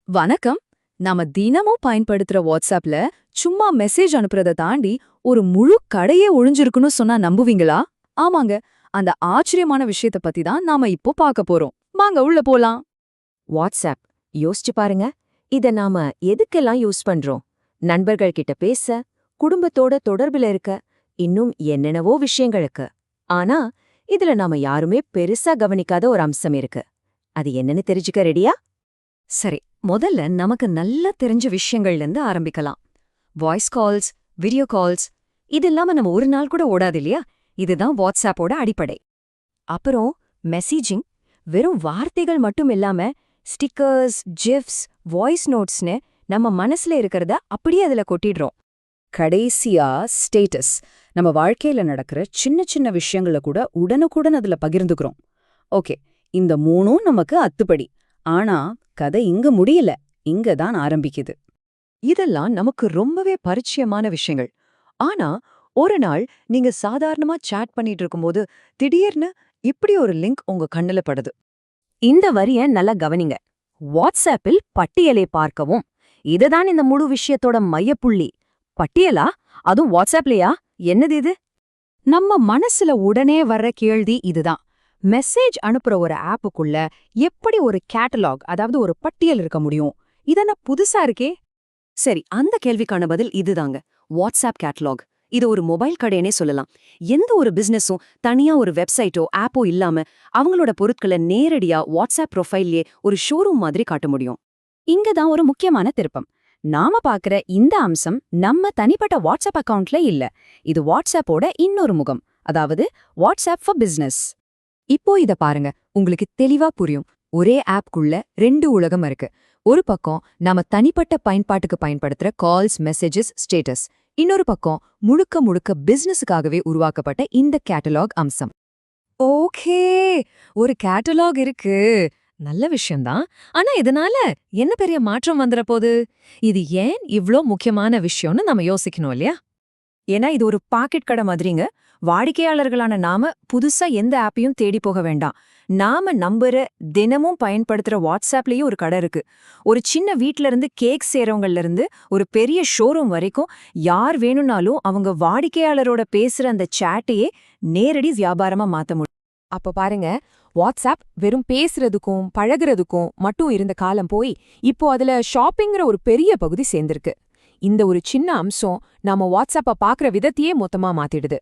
வணக்கம். நாம தினமும் பயன்படுத்துற வாட்ஸ்அப்ல சும்மா மெசேஜ் அனுப்புறத தாண்டி ஒரு முழு கடையே ஒளிஞ்சிருக்குன்னு சொன்னா நம்புவீங்களா? ஆமாங்க, அந்த ஆச்சரியமான விஷயத்த பத்தி தான் நாம இப்போ பார்க்க போறோம். வாங்க உள்ள போலாம். வாட்ஸ்அப் யோசிச்சு பாருங்க. இத நாம எதுக்கெல்லாம் யூஸ் பண்றோம்? நண்பர்கள் கிட்ட பேச, குடும்பத்தோட தொடர்புல இருக்க, இன்னும் என்னென்னவோ விஷயங்களுக்கு. ஆனா இதுல நாம யாருமே பெருசா கவனிக்காத ஒரு அம்சம் இருக்கு. அது என்னன்னு தெரிஞ்சுக்க ரெடியா? சரி, முதல்ல நமக்கு நல்லா தெரிஞ்ச விஷயங்கள்ல இருந்து ஆரம்பிக்கலாம். வாய்ஸ் கால்ஸ், வீடியோ கால்ஸ், இது இல்லாம நம்ம ஒரு நாள் கூட ஓடாது இல்லையா? இதுதான் வாட்ஸ்அப்போட அடிப்படை. அப்புறம் மெசேஜிங், வெறும் வார்த்தைகள் மட்டும் இல்லாம ஸ்டிக்கர்ஸ், ஜிஃப்ஸ், வாய்ஸ் நோட்ஸ்னு நம்ம மனசுல இருக்கிறத அப்படியே அதுல கொட்டிடுறோம். கடைசியா ஸ்டேட்டஸ், நம்ம வாழ்க்கையில நடக்கிற சின்ன சின்ன விஷயங்கள கூட உடனுக்குடன் அதுல பகிர்ந்துக்கிறோம். ஓகே, இந்த மூணும் நமக்கு அத்துப்படி. ஆனா கதை இங்க முடியல, இங்க தான் ஆரம்பிக்குது. இதெல்லாம் நமக்கு ரொம்பவே பரிச்சயமான விஷயங்கள். ஆனா ஒரு நாள் நீங்க சாதாரணமா சாட் பண்ணிட்டு இருக்கும்போது திடீர்னு இப்படி ஒரு லிங்க் உங்க கண்ணுல படுது. இந்த வரிய நல்லா கவனிங்க. வாட்ஸ்அப்பில் பட்டியலை பார்க்கவும். இதுதான் இந்த முழு விஷயத்தோட மையப்புள்ளி. பட்டியலா? அதுவும் வாட்ஸ்அப்லயா? என்னது இது? நம்ம மனசுல உடனே வர்ற கேள்வி இதுதான். மெசேஜ் அனுப்புற ஒரு ஆப்புக்குள்ள எப்படி ஒரு கேட்டலாக், அதாவது ஒரு பட்டியல் இருக்க முடியும்? இதென்ன புதுசா இருக்கே? சரி, அந்த கேள்விக்கான பதில் இதுதாங்க. WhatsApp catalogue. இது ஒரு மொபைல் கடைனே சொல்லலாம். எந்த ஒரு பிசினஸும் தனியா ஒரு வெப்சைட்டோ ஆப்போ இல்லாம அவங்களோட பொருட்களை நேரடியா வாட்ஸ்அப் ப்ரொஃபைல்லே ஒரு ஷோரூம் மாதிரி காட்ட முடியும். இங்க தான் ஒரு முக்கியமான திருப்பம். நாம பாக்குற இந்த அம்சம் நம்ம தனிப்பட்ட வாட்ஸ்அப் அக்கவுண்ட்ல இல்ல. இது வாட்ஸ்அப்போட இன்னொரு முகம், அதாவது வாட்ஸ்அப் ஃபார் பிசினஸ். இப்போ இத பாருங்க, உங்களுக்கு தெளிவா புரியும். ஒரே ஆப்குள்ள ரெண்டு உலகம் இருக்கு. ஒரு பக்கம் நாம தனிப்பட்ட பயன்பாட்டுக்கு பயன்படுத்துற கால்ஸ், மெசேஜஸ், ஸ்டேட்டஸ். இன்னொரு பக்கம் முழுக்க முழுக்க பிசினஸுக்காகவே உருவாக்கப்பட்ட இந்த கேட்டலாக் அம்சம். ஓகே, ஒரு கேட்டலாக் இருக்கு. நல்ல விஷயம்தான். ஆனா இதனால என்ன பெரிய மாற்றம் வந்துற போது? இது ஏன் இவ்ளோ முக்கியமான விஷயம்னு நம்ம யோசிக்கணும் இல்லையா? ஏன்னா இது ஒரு பாக்கெட் கடை மாதிரிங்க. வாடிக்கையாளர்களான நாம புதுசா எந்த ஆப்பையும் தேடி போக வேண்டாம். நாம நம்புற, தினமும் பயன்படுத்துற வாட்ஸ்அப்லயும் ஒரு கடை இருக்கு. ஒரு சின்ன வீட்ல இருந்து கேக் செய்றவங்கல இருந்து ஒரு பெரிய ஷோரூம் வரைக்கும் யார் வேணும்னாலும் அவங்க வாடிக்கையாளரோட பேசுற அந்த சாட்டையே நேரடி வியாபாரமா மாத்த முடியும். அப்ப பாருங்க, வாட்ஸ்அப் வெறும் பேசுறதுக்கும் பழகுறதுக்கும் மட்டும் இருந்த காலம் போய் இப்போ அதுல ஷாப்பிங்கிற ஒரு பெரிய பகுதி சேர்ந்திருக்கு. இந்த ஒரு சின்ன அம்சம் நாம வாட்ஸ்அப்ப பாக்குற விதத்தையே மொத்தமா மாத்திடுது.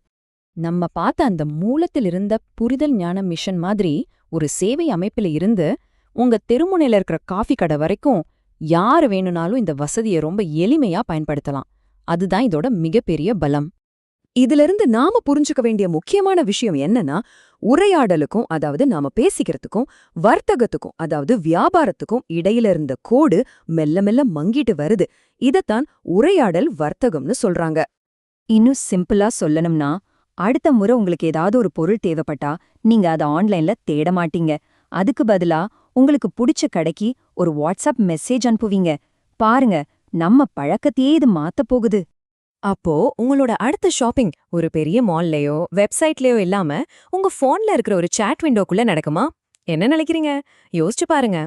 நம்ம பார்த்த அந்த மூலத்தில் இருந்த புரிதல் ஞான மிஷன் மாதிரி ஒரு சேவை அமைப்புல இருந்து உங்க தெருமுனையில இருக்கிற காஃபி கடை வரைக்கும் யாரு வேணும்னாலும் இந்த வசதியை ரொம்ப எளிமையா பயன்படுத்தலாம். அதுதான் இதோட மிகப்பெரிய பலம். இதிலிருந்து நாம புரிஞ்சுக்க வேண்டிய முக்கியமான விஷயம் என்னன்னா, உரையாடலுக்கும், அதாவது நாம பேசிக்கிறதுக்கும், வர்த்தகத்துக்கும், அதாவது வியாபாரத்துக்கும் இடையில இருந்த கோடு மெல்ல மெல்ல மங்கிட்டு வருது. இதத்தான் உரையாடல் வர்த்தகம்னு சொல்றாங்க. இன்னும் சிம்பிளா சொல்லணும்னா, அடுத்த முறை உங்களுக்கு ஏதாவது ஒரு பொருள் தேவைப்பட்டா நீங்க அதை ஆன்லைன்ல தேட மாட்டீங்க. அதுக்கு பதிலா உங்களுக்கு பிடிச்ச கடைக்கு ஒரு வாட்ஸ்அப் மெசேஜ் அனுப்புவீங்க. பாருங்க, நம்ம பழக்கத்தையே இது மாத்தப் போகுது. அப்போ உங்களோட அடுத்த ஷாப்பிங் ஒரு பெரிய மால்லயோ வெப்சைட்லயோ இல்லாம உங்க போன்ல இருக்கிற ஒரு சாட் விண்டோக்குள்ள நடக்குமா? என்ன நினைக்கிறீங்க? யோசிச்சு பாருங்க.